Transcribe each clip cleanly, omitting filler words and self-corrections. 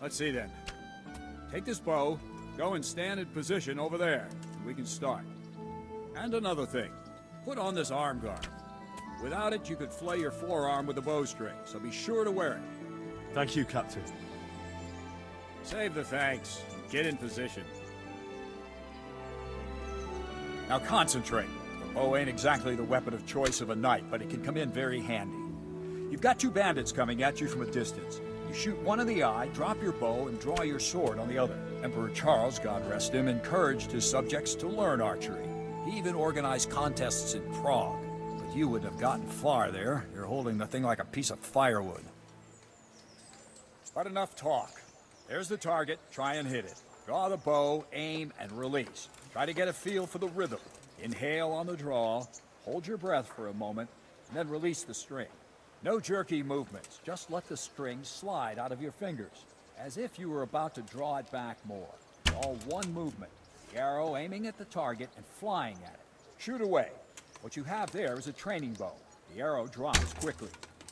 Let's see then. Take this bow, go and stand in position over there, and we can start. And another thing, put on this arm guard. Without it, you could flay your forearm with a bowstring, so be sure to wear it. Thank you, Captain. Save the thanks. Get in position. Now concentrate. The bow ain't exactly the weapon of choice of a knight, but it can come in very handy. You've got two bandits coming at you from a distance. You shoot one in the eye, drop your bow, and draw your sword on the other. Emperor Charles, God rest him, encouraged his subjects to learn archery. He even organized contests in Prague. But you wouldn't have gotten far there. You're holding the thing like a piece of firewood. But enough talk. There's the target. Try and hit it. Draw the bow, aim, and release. Try to get a feel for the rhythm. Inhale on the draw, hold your breath for a moment, and then release the string. No jerky movements, just let the string slide out of your fingers, as if you were about to draw it back more. All one movement, the arrow aiming at the target and flying at it. Shoot away. What you have there is a training bow. The arrow drops quickly.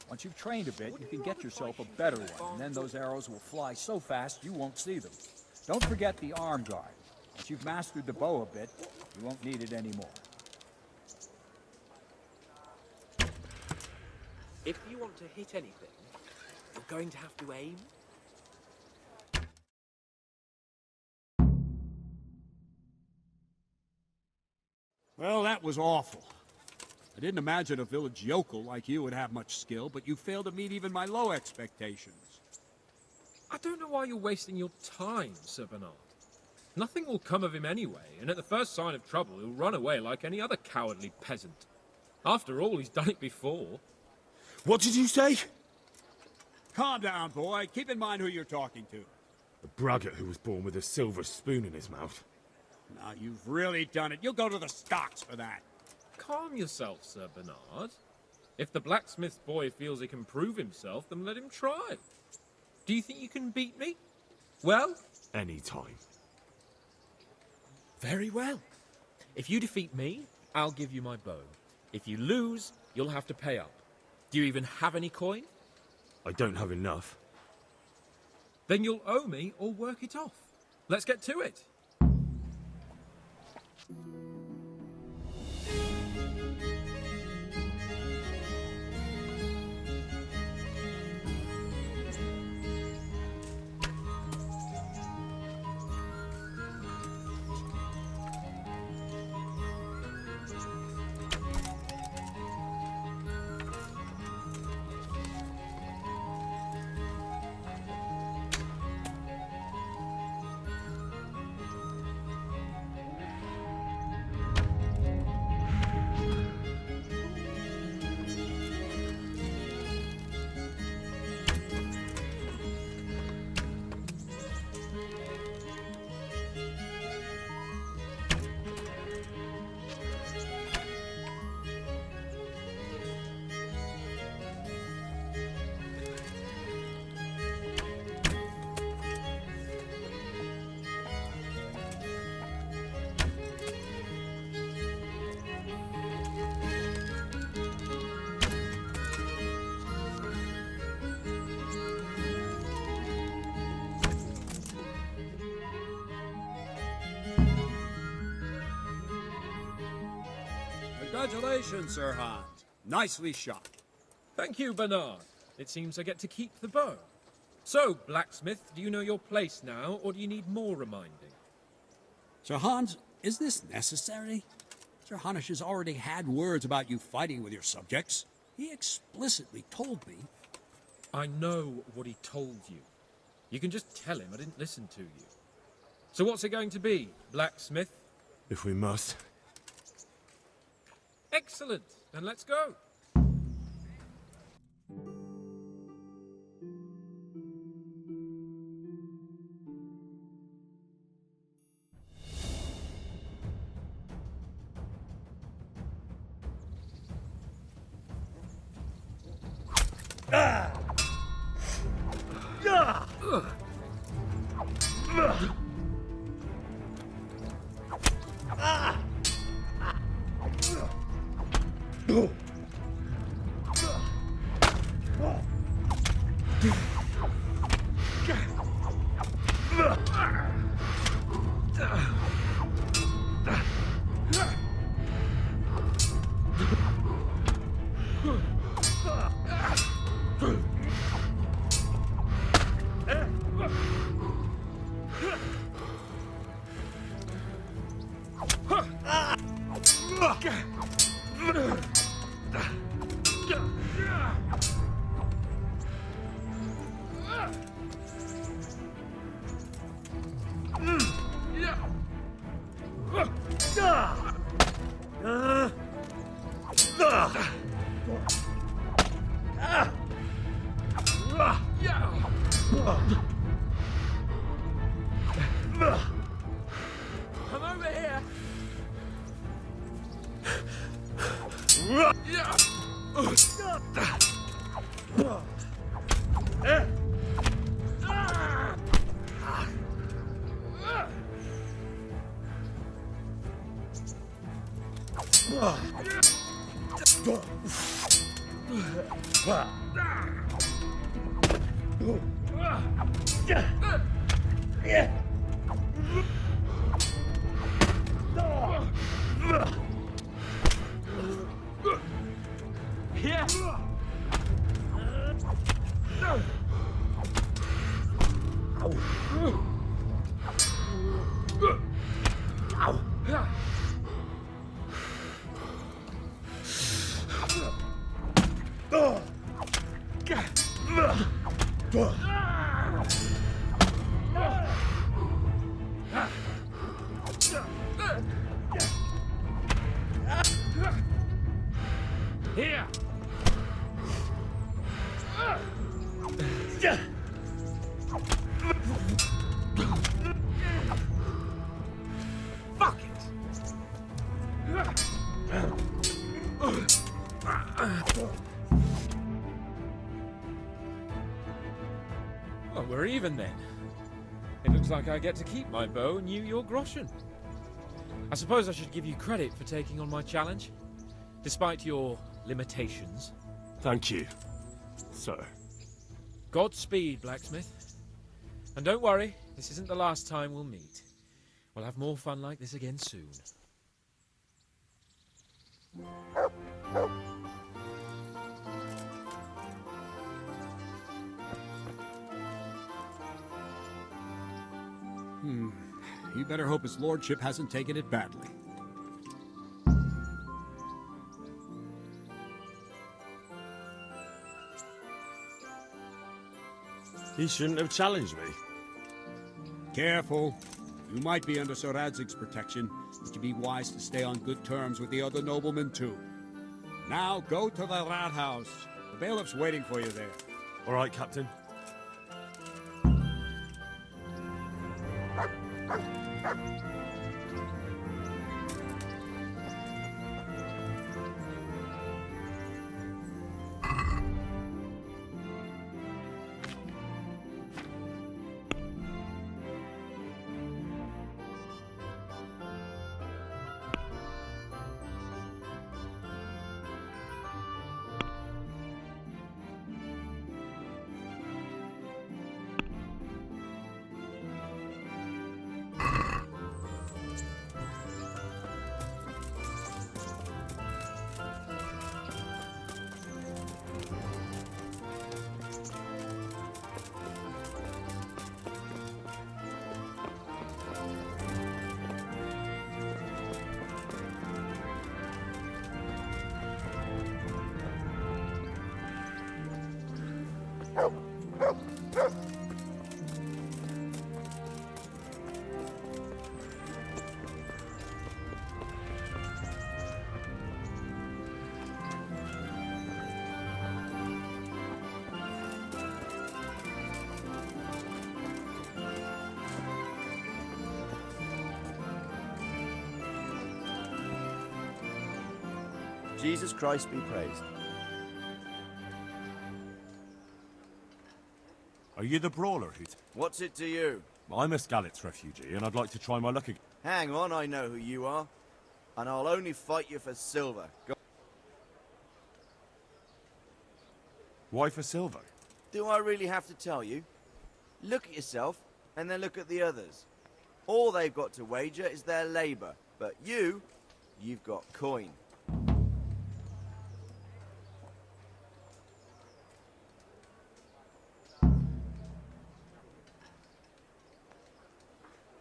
Once you've trained a bit, you can get yourself a better one, and then those arrows will fly so fast you won't see them. Don't forget the arm guard. Once you've mastered the bow a bit, you won't need it anymore. If you want to hit anything, you're going to have to aim. Well, that was awful. I didn't imagine a village yokel like you would have much skill, but you failed to meet even my low expectations. I don't know why you're wasting your time, Sir Bernard. Nothing will come of him anyway, and at the first sign of trouble, he'll run away like any other cowardly peasant. After all, he's done it before. What did you say? Calm down, boy. Keep in mind who you're talking to. The braggart who was born with a silver spoon in his mouth. Now, you've really done it. You'll go to the stocks for that. Calm yourself, Sir Bernard. If the blacksmith's boy feels he can prove himself, then let him try. Do you think you can beat me? Well? Any time. Very well. If you defeat me, I'll give you my bow. If you lose, you'll have to pay up. Do you even have any coin? I don't have enough. Then you'll owe me or work it off. Let's get to it. Congratulations, Sir Hans. Nicely shot. Thank you, Bernard. It seems I get to keep the bow. So, blacksmith, do you know your place now, or do you need more reminding? Sir Hans, is this necessary? Sir Hanush has already had words about you fighting with your subjects. He explicitly told me. I know what he told you. You can just tell him I didn't listen to you. So what's it going to be, blacksmith? If we must. Excellent. Then let's go. Come over here. Here! Fuck it. Well, we're even then. It looks like I get to keep my bow and you your groschen. I suppose I should give you credit for taking on my challenge, despite your limitations. Thank you, sir. Godspeed, blacksmith. And don't worry, this isn't the last time we'll meet. We'll have more fun like this again soon. You better hope his lordship hasn't taken it badly. He shouldn't have challenged me. Careful. You might be under Sir Radzig's protection, but you'd be wise to stay on good terms with the other noblemen too. Now go to the rat house. The bailiff's waiting for you there. All right, Captain. Jesus Christ be praised. Are you the brawler who... What's it to you? I'm a Skalitz refugee, and I'd like to try my luck again. Hang on, I know who you are. And I'll only fight you for silver. Why for silver? Do I really have to tell you? Look at yourself, and then look at the others. All they've got to wager is their labour. But you've got coin.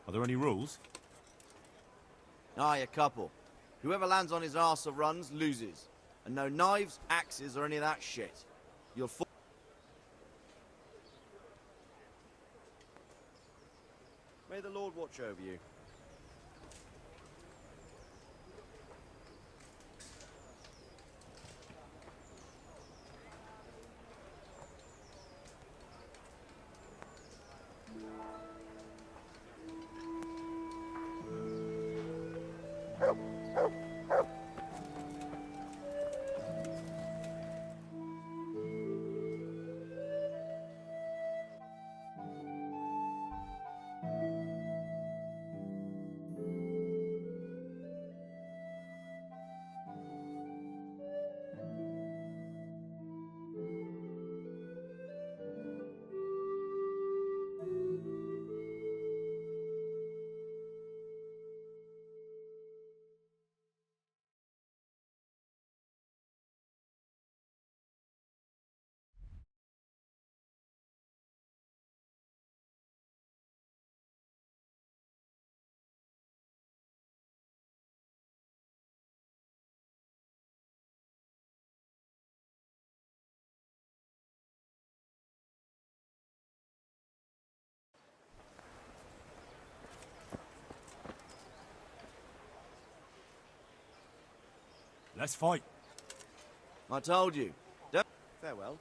Are there any rules? Aye, a couple. Whoever lands on his arse or runs, loses. And no knives, axes, or any of that shit. You'll fall. May the Lord watch over you. Let's fight. I told you. Don't... Farewell.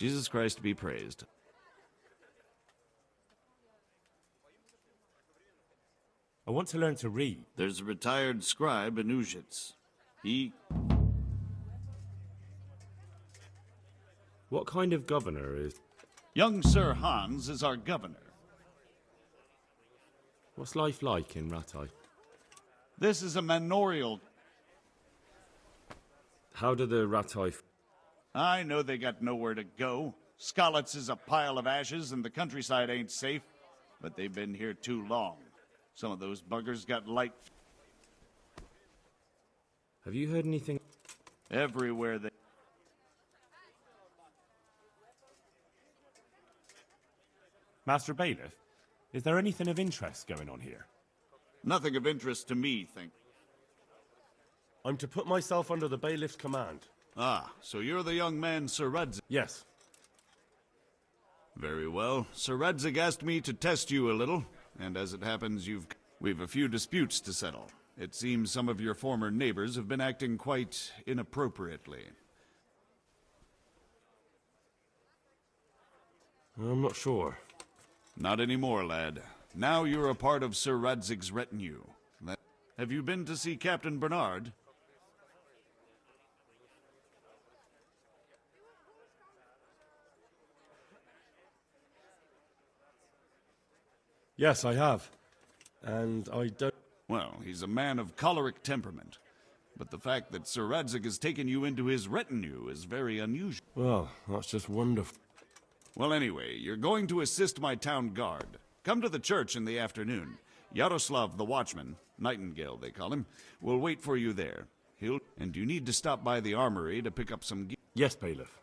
Jesus Christ be praised. I want to learn to read. There's a retired scribe in Ujits. He... What kind of governor is... Young Sir Hans is our governor. What's life like in Rattay? This is a manorial. How do the Rattay... I know they got nowhere to go. Skalitz is a pile of ashes and the countryside ain't safe, but they've been here too long. Some of those buggers got light... Have you heard anything... Everywhere they... Master Bailiff, is there anything of interest going on here? Nothing of interest to me, think. I'm to put myself under the bailiff's command. Ah, so you're the young man Sir Radzig. Yes. Very well. Sir Radzig asked me to test you a little, and as it happens, we've a few disputes to settle. It seems some of your former neighbors have been acting quite inappropriately. I'm not sure. Not anymore, lad. Now you're a part of Sir Radzig's retinue. Have you been to see Captain Bernard? Yes, I have. And I don't... Well, he's a man of choleric temperament. But the fact that Sir Radzig has taken you into his retinue is very unusual. Well, that's just wonderful. Well, anyway, you're going to assist my town guard. Come to the church in the afternoon. Yaroslav the watchman, Nightingale they call him, will wait for you there. And you need to stop by the armory to pick up some... Yes, bailiff.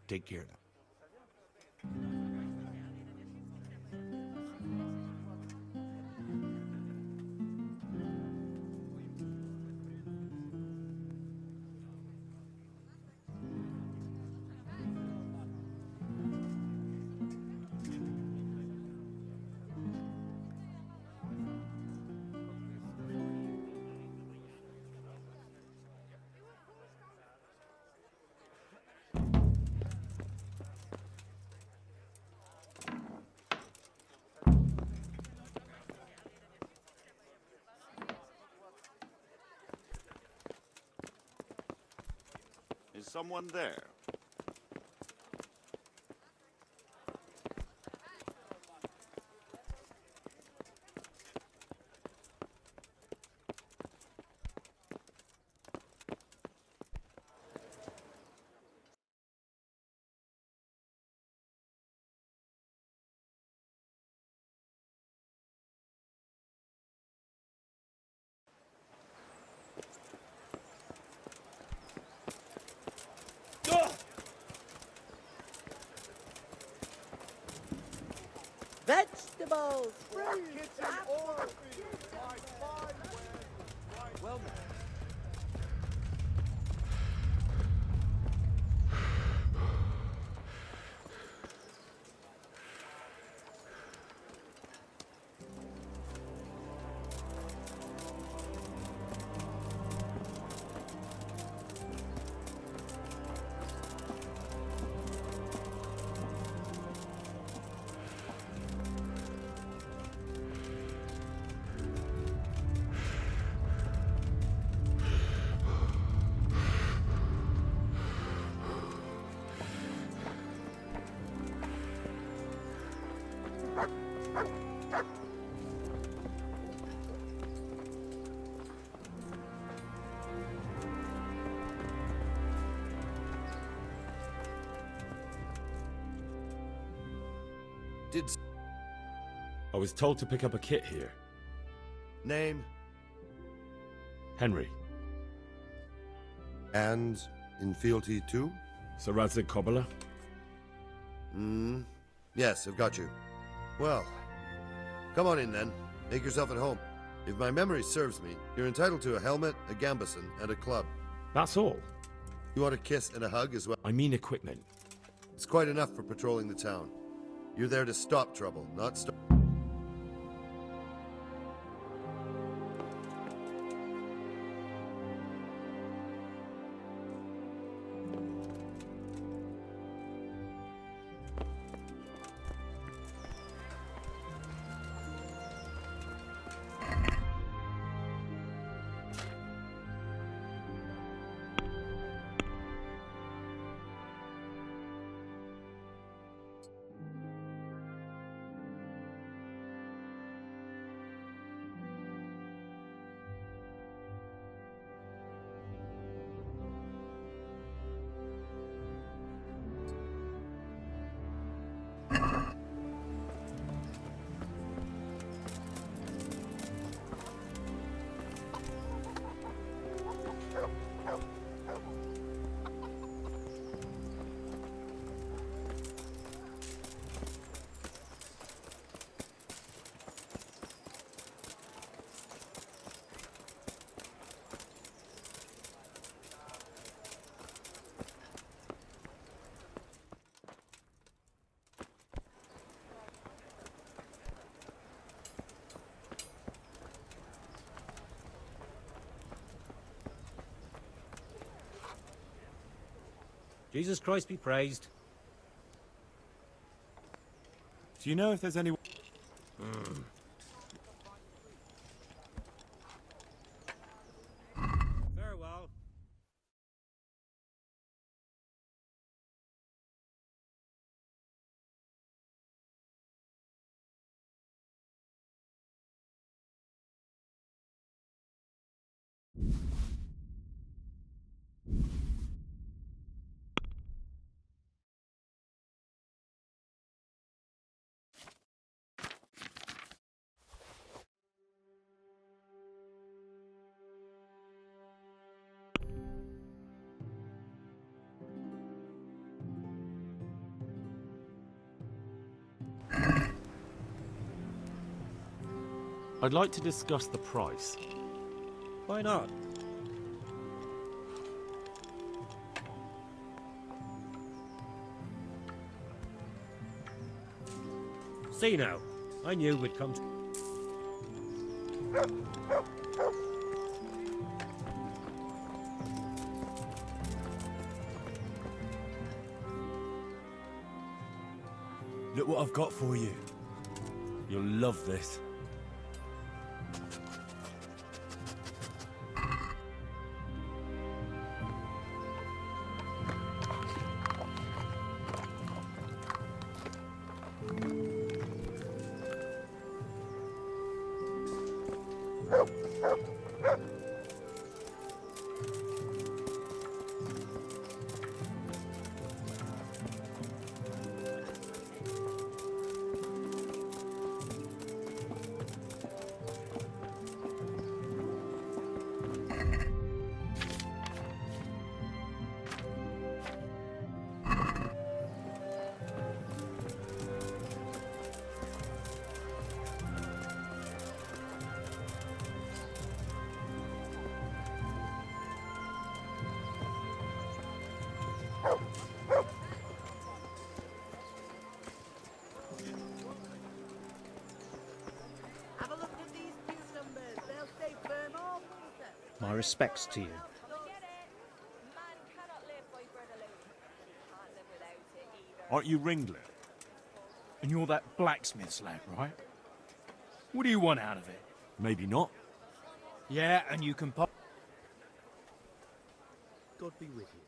Take care now. Is someone there? Vegetables! Well, I was told to pick up a kit here. Name? Henry. And in fealty too? Sir Radzig Cobbler? Yes, I've got you. Well, come on in then. Make yourself at home. If my memory serves me, you're entitled to a helmet, a gambeson, and a club. That's all? You want a kiss and a hug as well? I mean equipment. It's quite enough for patrolling the town. You're there to stop trouble, not stop... Jesus Christ be praised. Do you know if there's anyone... Farewell. I'd like to discuss the price. Why not? See now, I knew we'd come to... Look what I've got for you. You'll love this. Have a look at these new numbers. They'll stay firm all winter. My respects to you. Aren't you Ringlet? And you're that blacksmith's lad, right? What do you want out of it? Maybe not. Yeah, and you can pop... God be with you.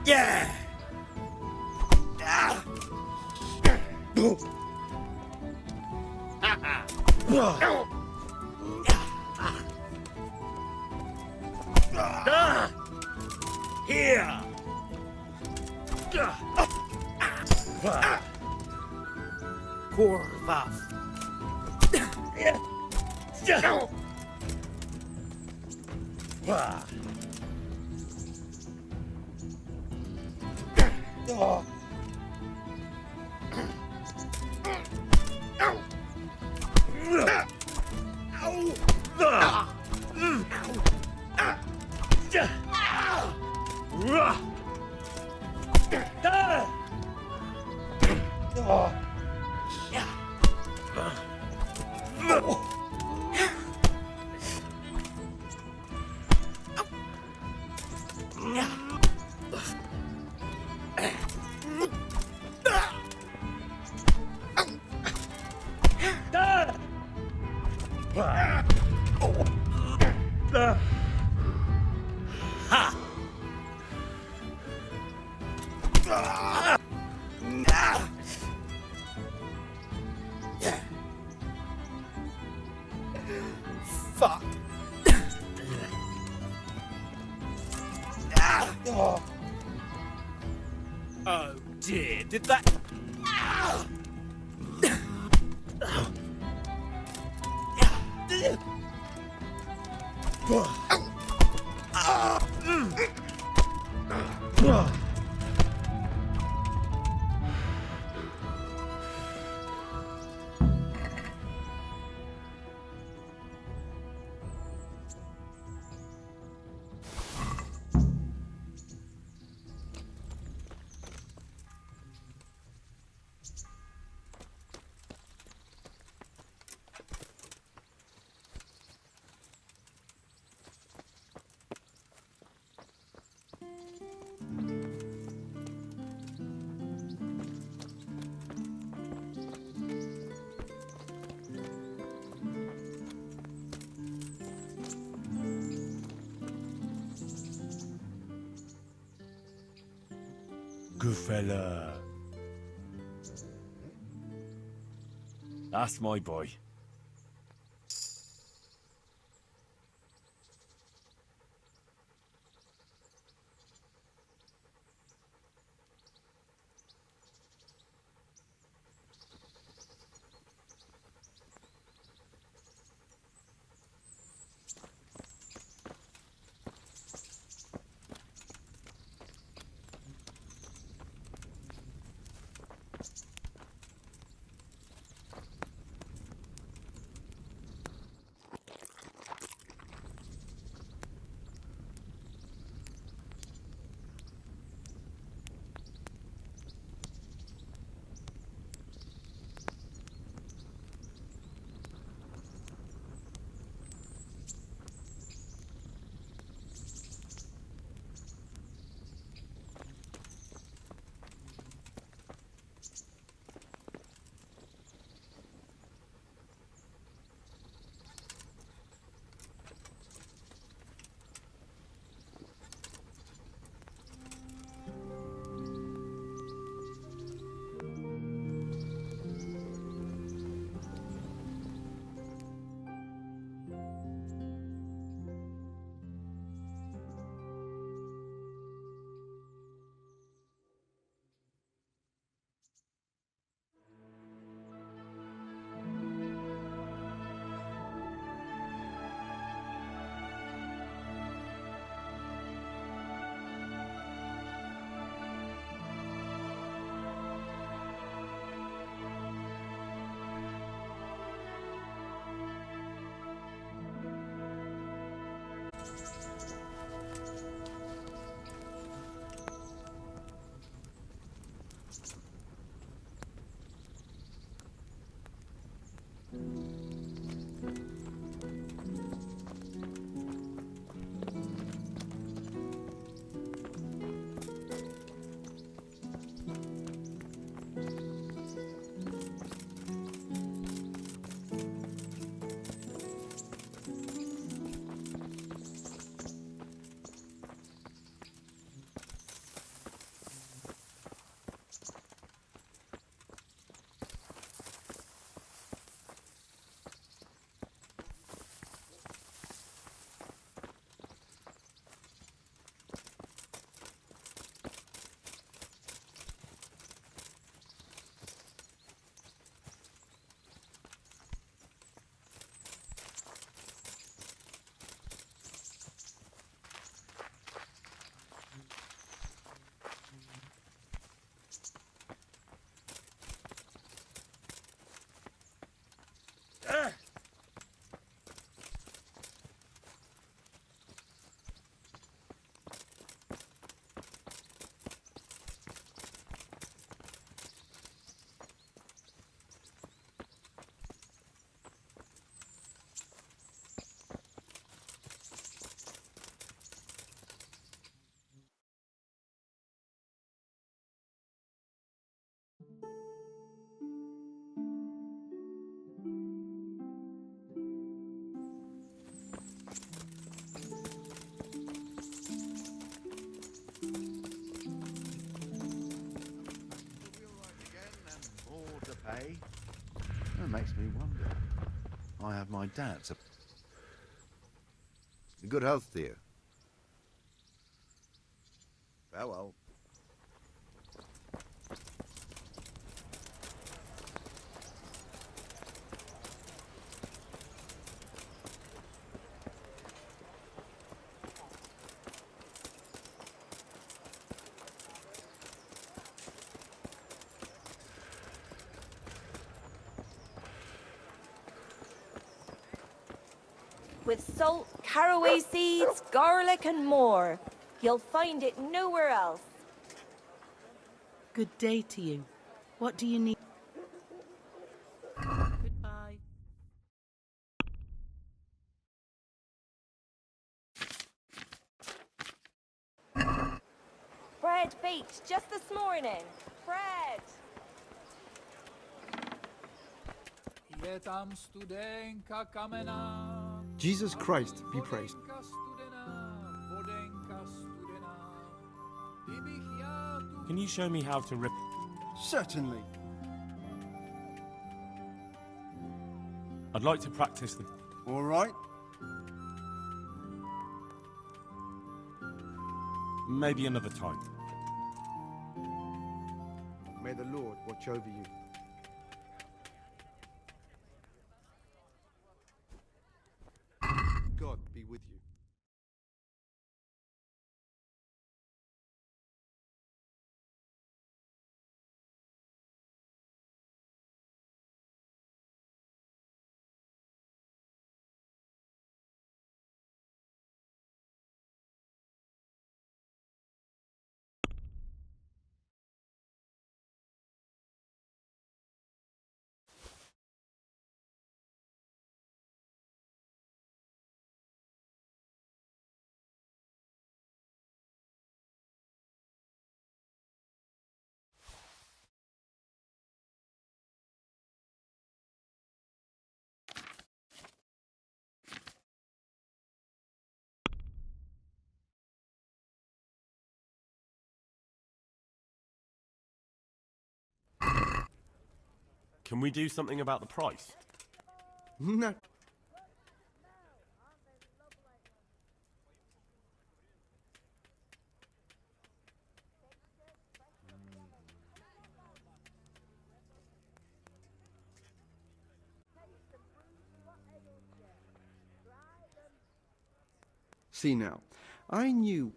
Yeah! Here! Korvav. Fuck. Oh dear, did that... Good fella. That's my boy. Hey, that makes me wonder. I have my doubts. Good health to you. Farewell. with salt, caraway seeds, garlic, and more. You'll find it nowhere else. Good day to you. What do you need? Goodbye. Bread baked just this morning. Bread. Jesus Christ be praised. Can you show me how to rip? Certainly. I'd like to practice the... All right. Maybe another time. May the Lord watch over you. God be with you. Can we do something about the price? No. See now, I knew.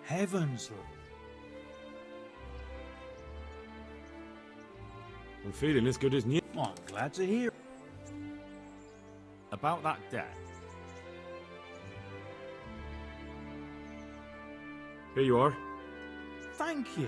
Heavens, I'm feeling as good as new. I'm glad to hear. About that debt. Here you are. Thank you.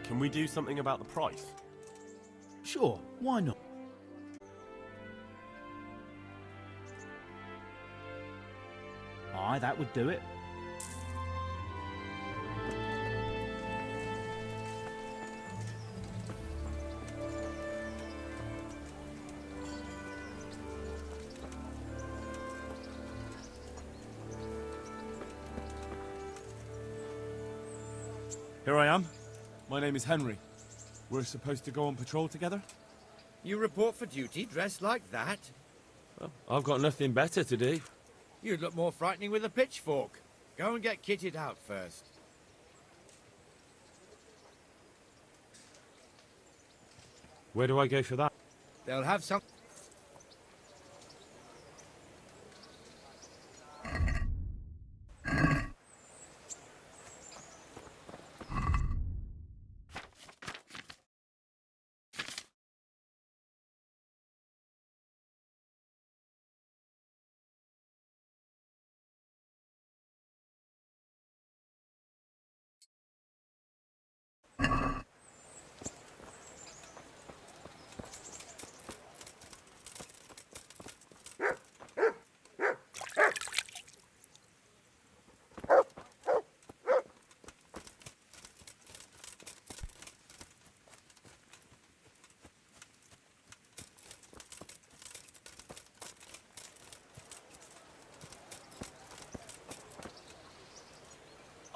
Can we do something about the price? Sure, why not? Aye, that would do it. Here I am. My name is Henry. We're supposed to go on patrol together? You report for duty dressed like that? Well, I've got nothing better to do. You'd look more frightening with a pitchfork. Go and get kitted out first. Where do I go for that? They'll have some...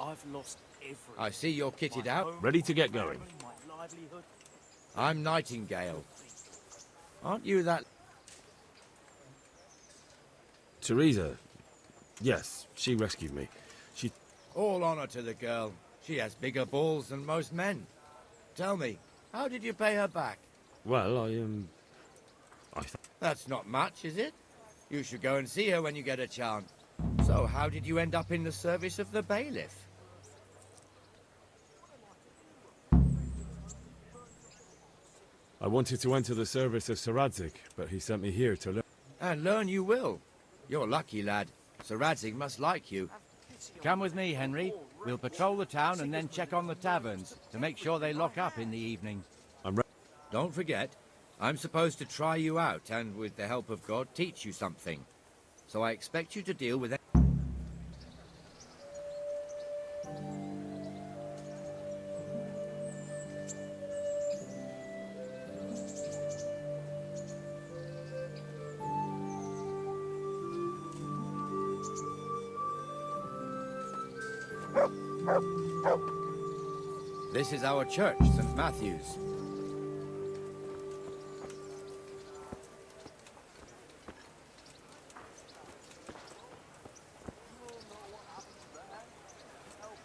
I've lost everything. I see you're kitted out. Ready to get going. My livelihood. I'm Nightingale. Aren't you that... Teresa. Yes, she rescued me. She... All honor to the girl. She has bigger balls than most men. Tell me, how did you pay her back? Well, That's not much, is it? You should go and see her when you get a chance. So, how did you end up in the service of the bailiff? I wanted to enter the service of Sir Radzig, but he sent me here to learn. And learn you will. You're lucky, lad. Sir Radzig must like you. Come with me, Henry. We'll patrol the town and then check on the taverns to make sure they lock up in the evening. Don't forget, I'm supposed to try you out and, with the help of God, teach you something. So I expect you to deal with it. This is our church, St. Matthew's.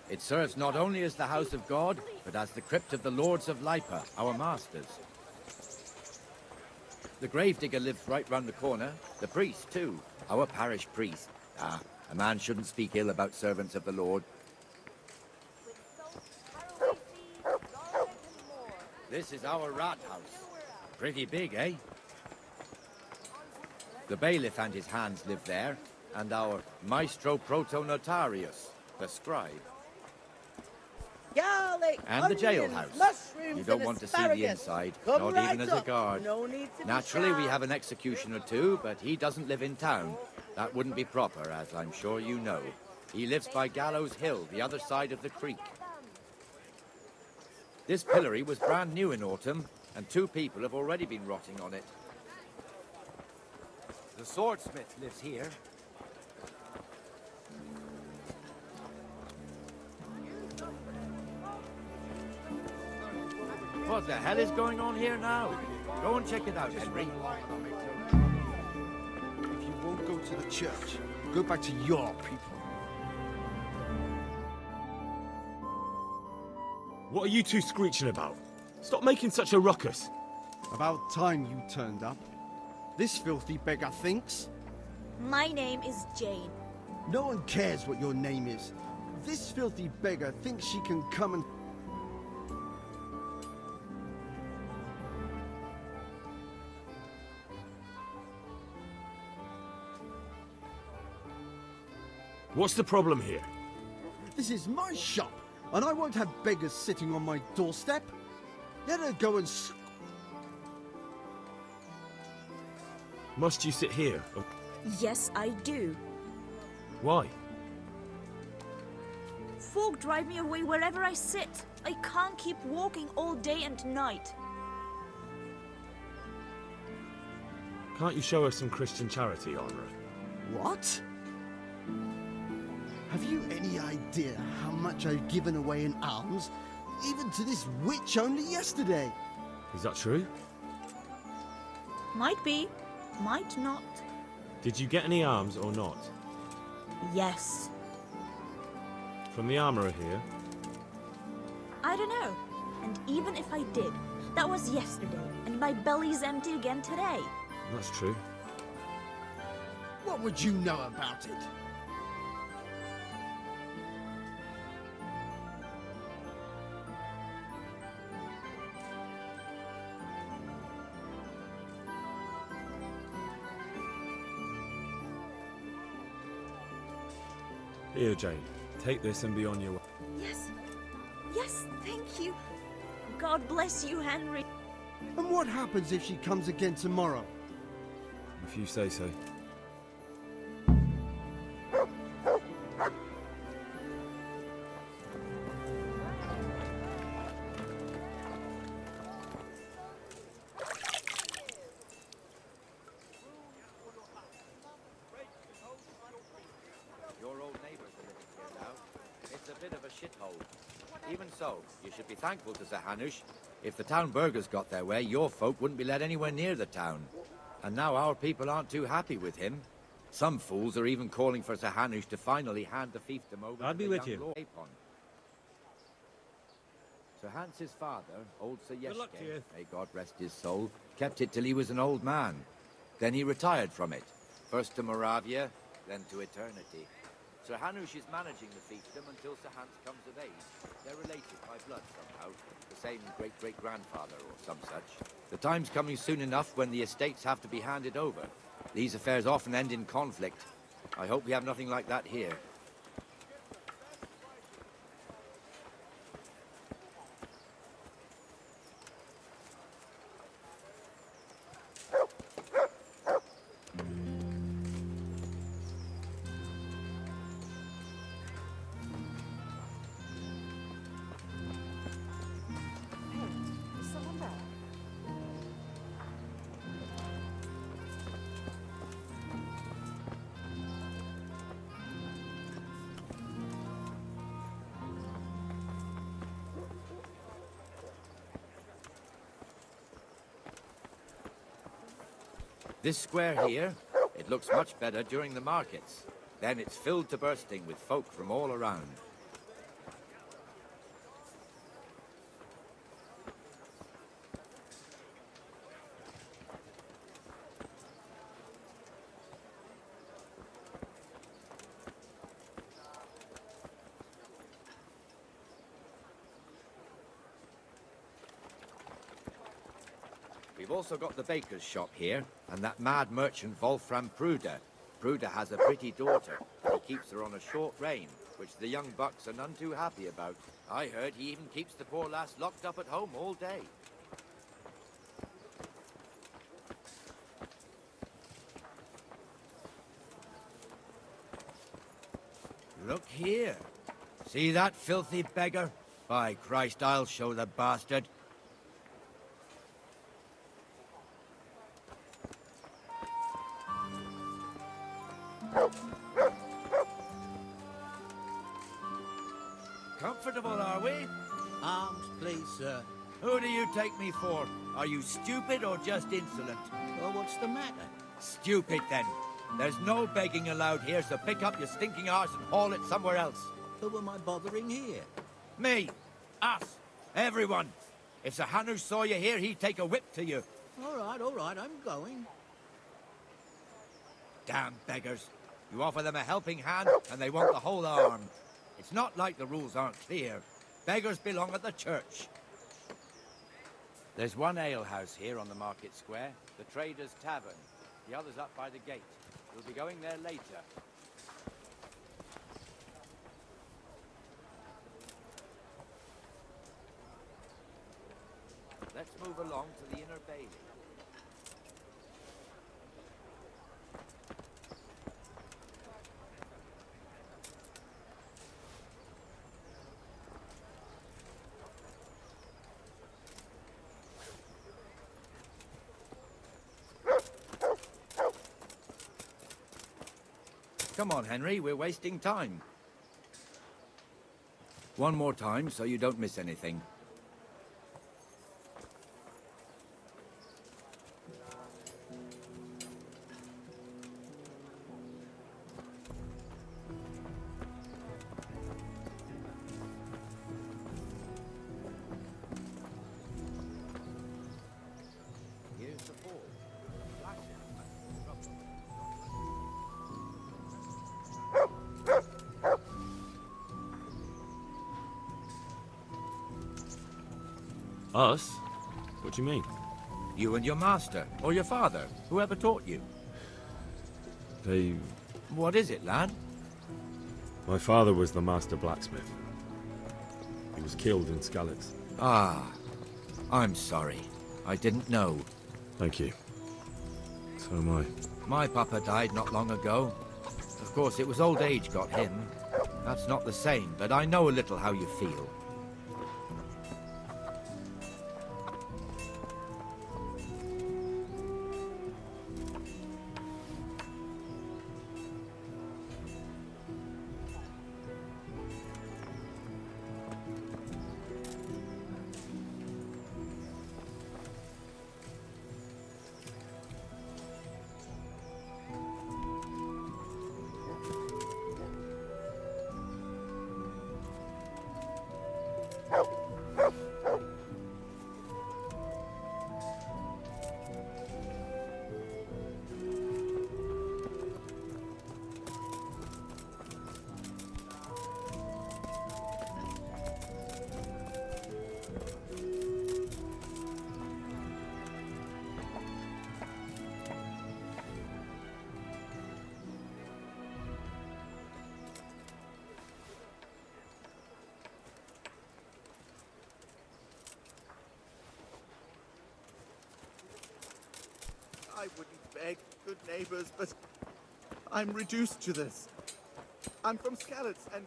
It serves not only as the house of God, but as the crypt of the lords of Lipa, our masters. The gravedigger lives right round the corner. The priest, too. Our parish priest. Ah, a man shouldn't speak ill about servants of the Lord. This is our rat house. Pretty big, eh? The bailiff and his hands live there, and our maestro protonotarius, the scribe. Garlic, And the onions, jailhouse. mushrooms, You don't and want to see the asparagus. inside, Come not right even as a up. guard. No need to be Naturally, we shy. have an executioner too, but he doesn't live in town. That wouldn't be proper, as I'm sure you know. He lives by Gallows Hill, the other side of the creek. This pillory was brand new in autumn, and 2 people have already been rotting on it. The swordsmith lives here. What the hell is going on here now? Go and check it out, Henry. If you won't go to the church, go back to your people. What are you two screeching about? Stop making such a ruckus. About time you turned up. This filthy beggar thinks. My name is Jane. No one cares what your name is. This filthy beggar thinks she can come and... What's the problem here? This is my shop, and I won't have beggars sitting on my doorstep. Let her go and... Must you sit here? Yes, I do. Why? Folk drive me away wherever I sit. I can't keep walking all day and night. Can't you show us some Christian charity, Honora? What? Have you any idea how much I've given away in alms? Even to this witch only yesterday. Is that true? Might be, might not. Did you get any arms or not? Yes. From the armourer here? I don't know. And even if I did, that was yesterday, and my belly's empty again today. That's true. What would you know about it? Here, Jane. Take this and be on your way. Yes. Yes, thank you. God bless you, Henry. And what happens if she comes again tomorrow? If you say so. shithole. Even so, you should be thankful to Sir Hanush. If the town burghers got their way, your folk wouldn't be let anywhere near the town. And now our people aren't too happy with him. Some fools are even calling for Sir Hanush to finally hand the fiefdom over I'll to be the with young you. Lord Apon. Sir Hans's father, old Sir Good luck to you. Yeshke, may God rest his soul, kept it till he was an old man. Then he retired from it, first to Moravia, then to eternity. Sir Hanush is managing the fiefdom until Sir Hans comes of age. They're related by blood somehow, the same great-great-grandfather or some such. The time's coming soon enough when the estates have to be handed over. These affairs often end in conflict. I hope we have nothing like that here. Is someone there? This square here, it looks much better during the markets. Then it's filled to bursting with folk from all around. We've also got the baker's shop here, and that mad merchant Wolfram Pruder. Pruder has a pretty daughter. He keeps her on a short rein, which the young bucks are none too happy about. I heard he even keeps the poor lass locked up at home all day. Look here. See that filthy beggar? By Christ, I'll show the bastard. Comfortable, are we? Arms, please, sir. Who do you take me for? Are you stupid or just insolent? Well, what's the matter? Stupid, then. There's no begging allowed here, so pick up your stinking arse and haul it somewhere else. Who am I bothering here? Me. Us. Everyone. If Sir Hanush saw you here, he'd take a whip to you. All right, I'm going. Damn beggars. You offer them a helping hand, and they want the whole arm. It's not like the rules aren't clear. Beggars belong at the church. There's one alehouse here on the market square, the Trader's Tavern. The other's up by the gate. We'll be going there later. Let's move along to the inner bailey. Come on, Henry, we're wasting time. One more time, so you don't miss anything. Here's the fall. Us? What do you mean? You and your master, or your father, whoever taught you. They... What is it, lad? My father was the master blacksmith. He was killed in Skalitz. Ah, I'm sorry. I didn't know. Thank you. So am I. My papa died not long ago. Of course, it was old age got him. That's not the same, but I know a little how you feel. wouldn't beg, good neighbors, but I'm reduced to this. I'm from Skalitz, and...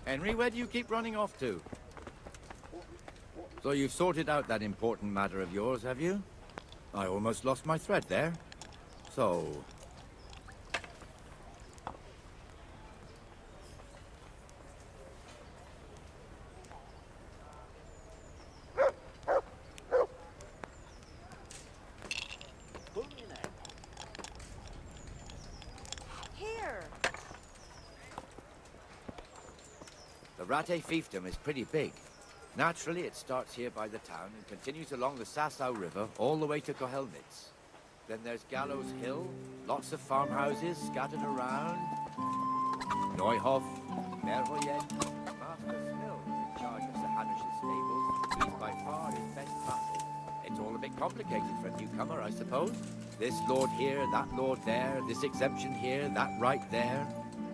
Henry, where do you keep running off to? So you've sorted out that important matter of yours, have you? I almost lost my thread there. So... Here. The Rate fiefdom is pretty big. Naturally, it starts here by the town and continues along the Sasau River all the way to Kohelnitz. Then there's Gallows Hill, lots of farmhouses scattered around. Neuhof, Merhoyet, Master Smill is in charge of Sir Hanush's stables. He's by far his best vassal. It's all a bit complicated for a newcomer, I suppose. This lord here, that lord there, this exemption here, that right there.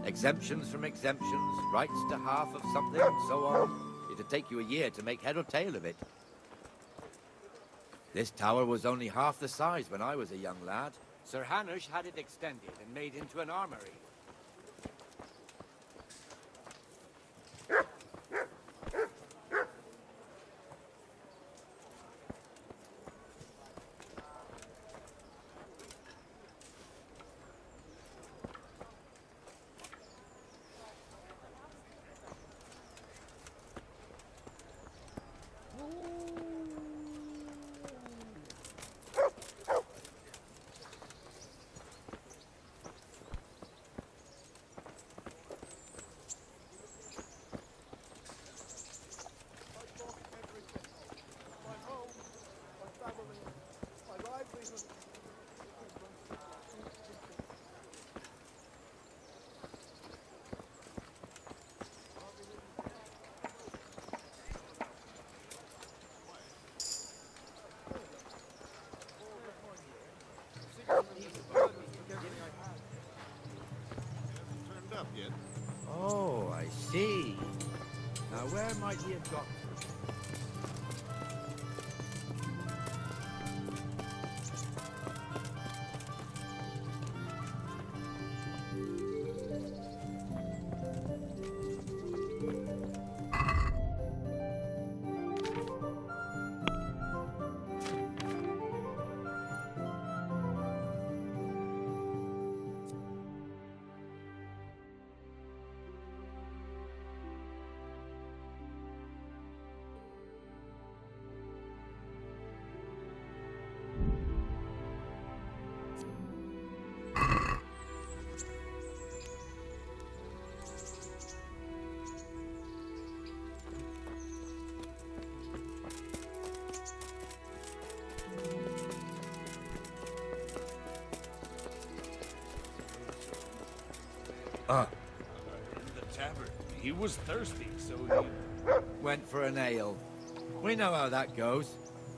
Exemptions from exemptions, rights to half of something, and so on. It'd take you a year to make head or tail of it. This tower was only half the size when I was a young lad. Sir Hanush had it extended and made into an armory. Oh, I see. Now where might he have got to? In the tavern. He was thirsty, so he... Went for an ale. We know how that goes.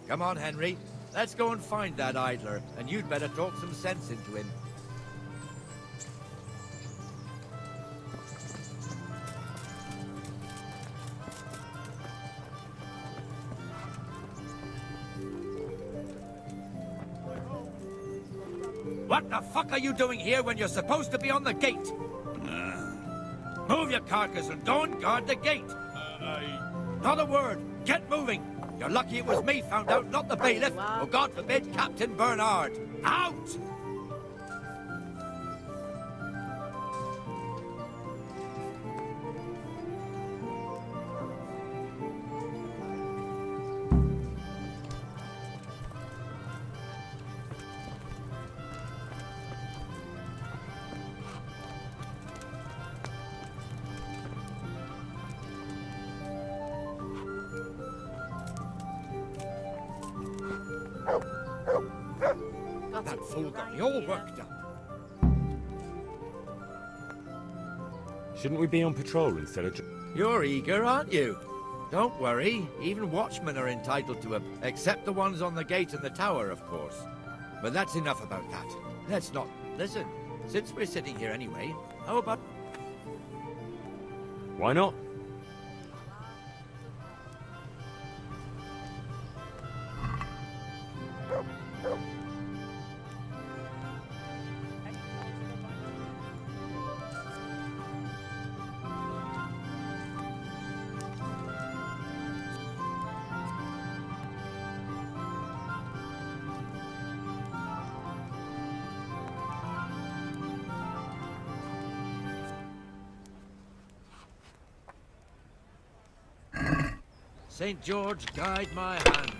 Come on, Henry. Let's go and find that idler, and you'd better talk some sense into him. What the fuck are you doing here when you're supposed to be on the gate? Move your carcass and go and guard the gate. Not a word. Get moving. You're lucky it was me found out, not the bailiff. Or God forbid, Captain Bernard. Out! That fool got me all worked up. Shouldn't we be on patrol instead of... You're eager, aren't you? Don't worry. Even watchmen are entitled to them, except the ones on the gate and the tower, of course. But that's enough about that. Let's not... Listen, since we're sitting here anyway, how about... Why not? St. George, guide my hand.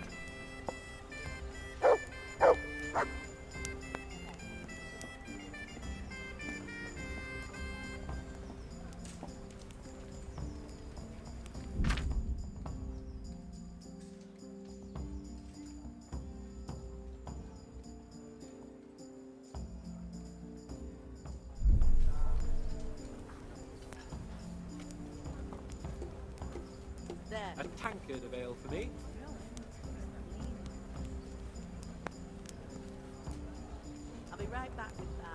A tankard of ale for me. I'll be right back with that.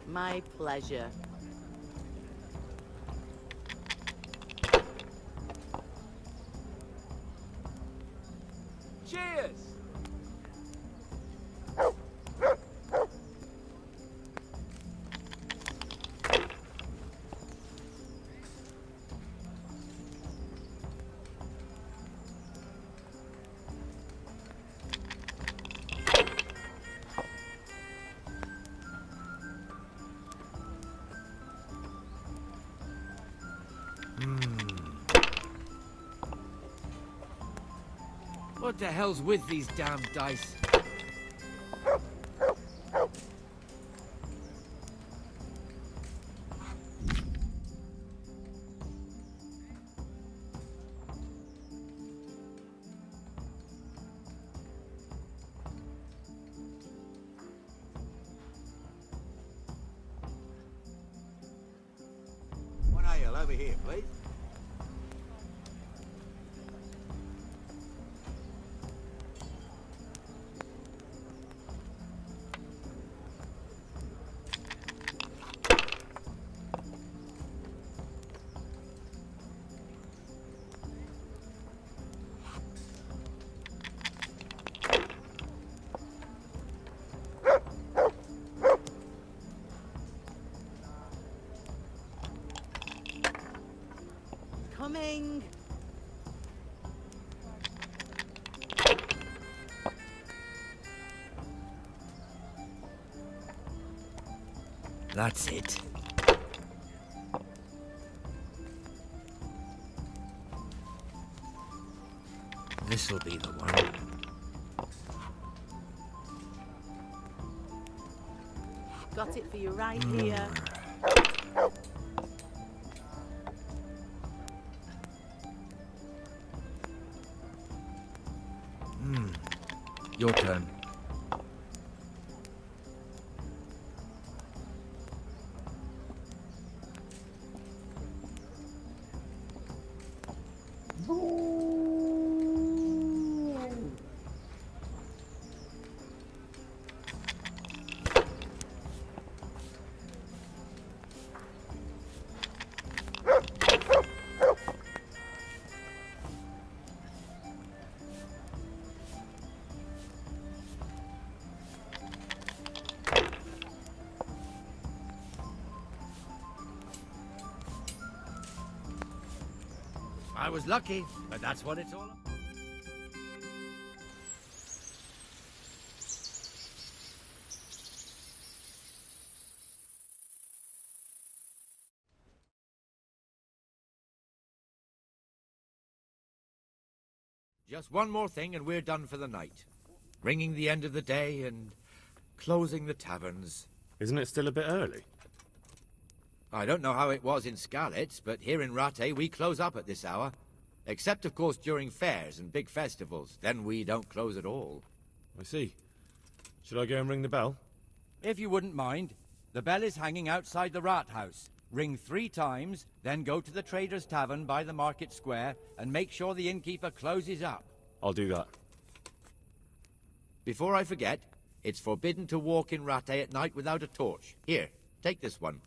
My pleasure. Cheers! What the hell's with these damn dice? One ale over here, please. Coming. That's it. This'll be the one. Got it for you right here. Your turn. I was lucky, but that's what it's all about. Just one more thing and we're done for the night. Ringing the end of the day and closing the taverns. Isn't it still a bit early? I don't know how it was in Skalitz, but here in Rattay we close up at this hour. Except, of course, during fairs and big festivals. Then we don't close at all. I see. Should I go and ring the bell? If you wouldn't mind. The bell is hanging outside the Rathaus. Ring 3 times, then go to the Trader's Tavern by the Market Square and make sure the innkeeper closes up. I'll do that. Before I forget, it's forbidden to walk in Rattay at night without a torch. Here, take this one.